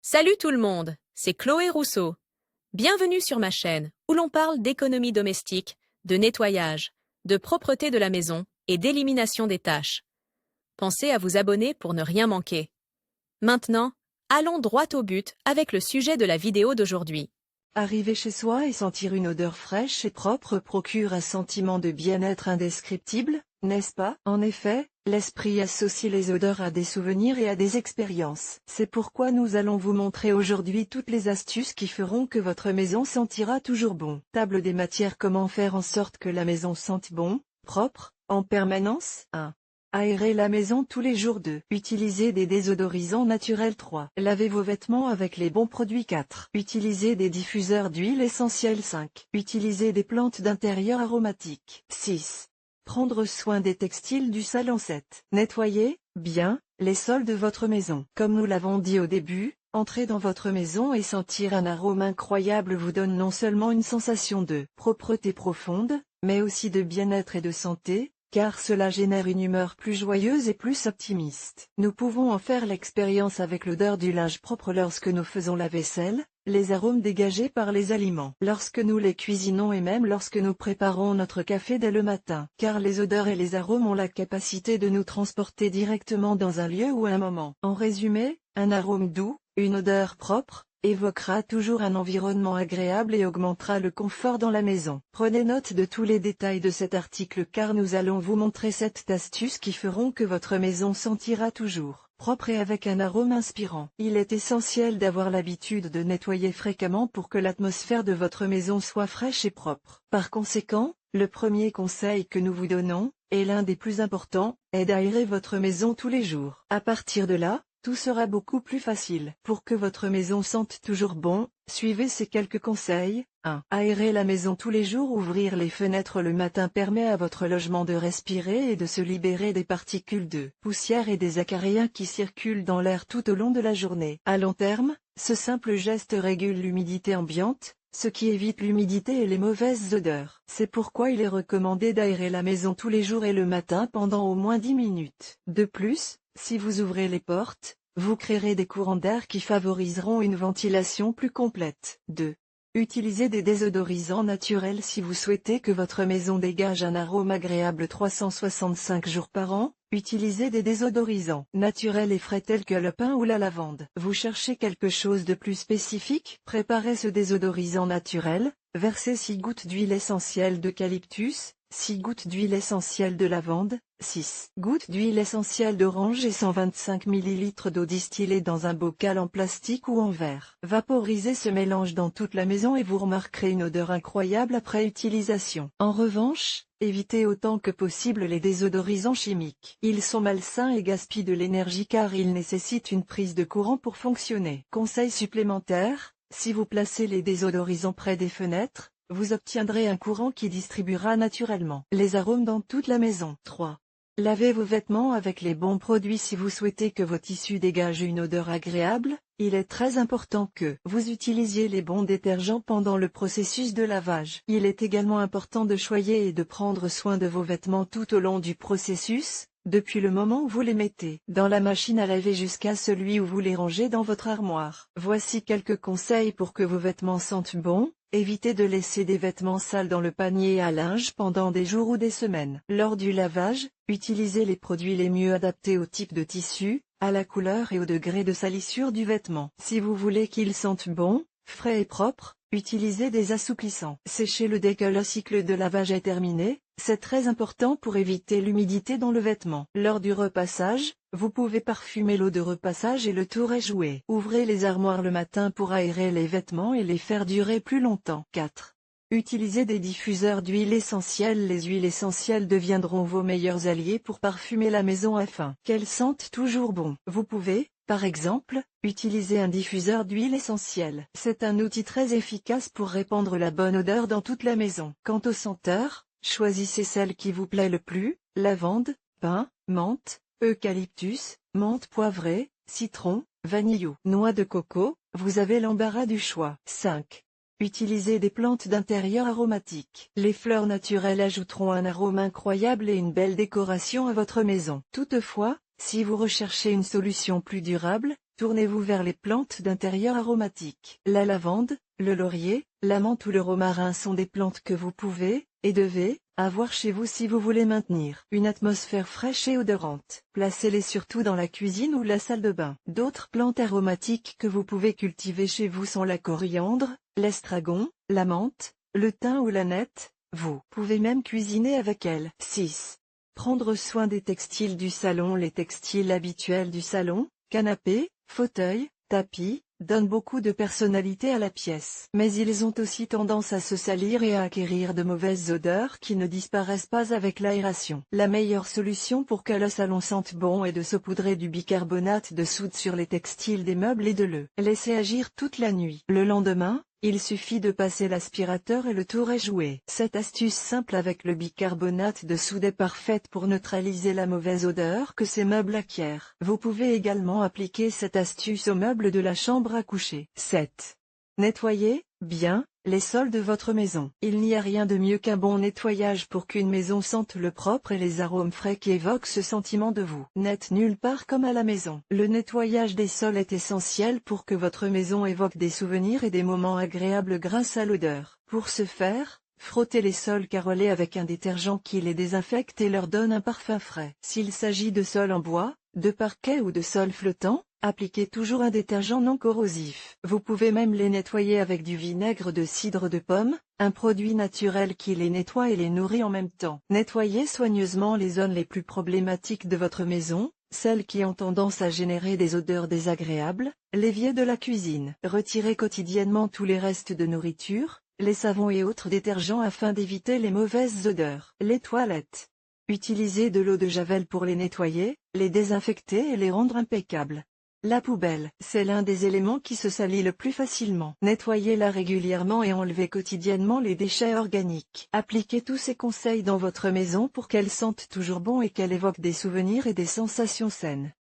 Salut tout le monde, c'est Chloé Rousseau. Bienvenue sur ma chaîne où l'on parle d'économie domestique, de nettoyage, de propreté de la maison et d'élimination des tâches. Pensez à vous abonner pour ne rien manquer. Maintenant, allons droit au but avec le sujet de la vidéo d'aujourd'hui. Arriver chez soi et sentir une odeur fraîche et propre procure un sentiment de bien-être indescriptible, n'est-ce pas? En effet, l'esprit associe les odeurs à des souvenirs et à des expériences. C'est pourquoi nous allons vous montrer aujourd'hui toutes les astuces qui feront que votre maison sentira toujours bon. Table des matières. Comment faire en sorte que la maison sente bon, propre, en permanence? 1. Aérez la maison tous les jours. 2. Utilisez des désodorisants naturels. 3. Lavez vos vêtements avec les bons produits. 4. Utilisez des diffuseurs d'huile essentielle. 5. Utilisez des plantes d'intérieur aromatiques. 6. Prendre soin des textiles du salon. 7. Nettoyez, bien, les sols de votre maison. Comme nous l'avons dit au début, entrer dans votre maison et sentir un arôme incroyable vous donne non seulement une sensation de propreté profonde, mais aussi de bien-être et de santé, car cela génère une humeur plus joyeuse et plus optimiste. Nous pouvons en faire l'expérience avec l'odeur du linge propre lorsque nous faisons la vaisselle, les arômes dégagés par les aliments, lorsque nous les cuisinons et même lorsque nous préparons notre café dès le matin, car les odeurs et les arômes ont la capacité de nous transporter directement dans un lieu ou un moment. En résumé, un arôme doux, une odeur propre, évoquera toujours un environnement agréable et augmentera le confort dans la maison. Prenez note de tous les détails de cet article car nous allons vous montrer 7 astuces qui feront que votre maison sentira toujours propre et avec un arôme inspirant. Il est essentiel d'avoir l'habitude de nettoyer fréquemment pour que l'atmosphère de votre maison soit fraîche et propre. Par conséquent, le premier conseil que nous vous donnons, et l'un des plus importants, est d'aérer votre maison tous les jours. À partir de là, tout sera beaucoup plus facile. Pour que votre maison sente toujours bon, suivez ces quelques conseils. 1. Aérer la maison tous les jours. Ouvrir les fenêtres le matin permet à votre logement de respirer et de se libérer des particules de poussière et des acariens qui circulent dans l'air tout au long de la journée. À long terme, ce simple geste régule l'humidité ambiante, ce qui évite l'humidité et les mauvaises odeurs. C'est pourquoi il est recommandé d'aérer la maison tous les jours et le matin pendant au moins 10 minutes. De plus, si vous ouvrez les portes, vous créerez des courants d'air qui favoriseront une ventilation plus complète. 2. Utilisez des désodorisants naturels. Si vous souhaitez que votre maison dégage un arôme agréable 365 jours par an, utilisez des désodorisants naturels et frais tels que le pin ou la lavande. Vous cherchez quelque chose de plus spécifique? Préparez ce désodorisant naturel, versez 6 gouttes d'huile essentielle d'eucalyptus, 6 gouttes d'huile essentielle de lavande, 6 gouttes d'huile essentielle d'orange et 125 ml d'eau distillée dans un bocal en plastique ou en verre. Vaporisez ce mélange dans toute la maison et vous remarquerez une odeur incroyable après utilisation. En revanche, évitez autant que possible les désodorisants chimiques. Ils sont malsains et gaspillent de l'énergie car ils nécessitent une prise de courant pour fonctionner. Conseil supplémentaire, si vous placez les désodorisants près des fenêtres, vous obtiendrez un courant qui distribuera naturellement les arômes dans toute la maison. 3. Lavez vos vêtements avec les bons produits. Si vous souhaitez que vos tissus dégagent une odeur agréable, il est très important que vous utilisiez les bons détergents pendant le processus de lavage. Il est également important de choyer et de prendre soin de vos vêtements tout au long du processus, depuis le moment où vous les mettez dans la machine à laver jusqu'à celui où vous les rangez dans votre armoire. Voici quelques conseils pour que vos vêtements sentent bon. Évitez de laisser des vêtements sales dans le panier à linge pendant des jours ou des semaines. Lors du lavage, utilisez les produits les mieux adaptés au type de tissu, à la couleur et au degré de salissure du vêtement. Si vous voulez qu'il sente bon, frais et propre, utilisez des assouplissants. Séchez-le dès que le cycle de lavage est terminé, c'est très important pour éviter l'humidité dans le vêtement. Lors du repassage, vous pouvez parfumer l'eau de repassage et le tour est joué. Ouvrez les armoires le matin pour aérer les vêtements et les faire durer plus longtemps. 4. Utilisez des diffuseurs d'huile essentielle. Les huiles essentielles deviendront vos meilleurs alliés pour parfumer la maison afin qu'elle sente toujours bon. Vous pouvez, par exemple, utiliser un diffuseur d'huile essentielle. C'est un outil très efficace pour répandre la bonne odeur dans toute la maison. Quant aux senteurs, choisissez celle qui vous plaît le plus: lavande, pin, menthe, eucalyptus, menthe poivrée, citron, vanille ou noix de coco. Vous avez l'embarras du choix. 5. Utilisez des plantes d'intérieur aromatiques. Les fleurs naturelles ajouteront un arôme incroyable et une belle décoration à votre maison. Toutefois, si vous recherchez une solution plus durable, tournez-vous vers les plantes d'intérieur aromatiques. La lavande, le laurier, la menthe ou le romarin sont des plantes que vous pouvez, et devez, avoir chez vous si vous voulez maintenir une atmosphère fraîche et odorante. Placez-les surtout dans la cuisine ou la salle de bain. D'autres plantes aromatiques que vous pouvez cultiver chez vous sont la coriandre, l'estragon, la menthe, le thym ou l'aneth. Vous pouvez même cuisiner avec elles. 6. Prendre soin des textiles du salon. Les textiles habituels du salon, canapés, fauteuils, tapis, donnent beaucoup de personnalité à la pièce. Mais ils ont aussi tendance à se salir et à acquérir de mauvaises odeurs qui ne disparaissent pas avec l'aération. La meilleure solution pour que le salon sente bon est de saupoudrer du bicarbonate de soude sur les textiles des meubles et de le laisser agir toute la nuit. Le lendemain, il suffit de passer l'aspirateur et le tour est joué. Cette astuce simple avec le bicarbonate de soude est parfaite pour neutraliser la mauvaise odeur que ces meubles acquièrent. Vous pouvez également appliquer cette astuce aux meubles de la chambre à coucher. 7. Nettoyez bien les sols de votre maison. Il n'y a rien de mieux qu'un bon nettoyage pour qu'une maison sente le propre et les arômes frais qui évoquent ce sentiment de vous. N'êtes nulle part comme à la maison. Le nettoyage des sols est essentiel pour que votre maison évoque des souvenirs et des moments agréables grâce à l'odeur. Pour ce faire, frottez les sols carrelés avec un détergent qui les désinfecte et leur donne un parfum frais. S'il s'agit de sols en bois, de parquet ou de sols flottants, appliquez toujours un détergent non corrosif. Vous pouvez même les nettoyer avec du vinaigre de cidre de pomme, un produit naturel qui les nettoie et les nourrit en même temps. Nettoyez soigneusement les zones les plus problématiques de votre maison, celles qui ont tendance à générer des odeurs désagréables, l'évier de la cuisine. Retirez quotidiennement tous les restes de nourriture, les savons et autres détergents afin d'éviter les mauvaises odeurs. Les toilettes. Utilisez de l'eau de javel pour les nettoyer, les désinfecter et les rendre impeccables. La poubelle, c'est l'un des éléments qui se salit le plus facilement. Nettoyez-la régulièrement et enlevez quotidiennement les déchets organiques. Appliquez tous ces conseils dans votre maison pour qu'elle sente toujours bon et qu'elle évoque des souvenirs et des sensations saines.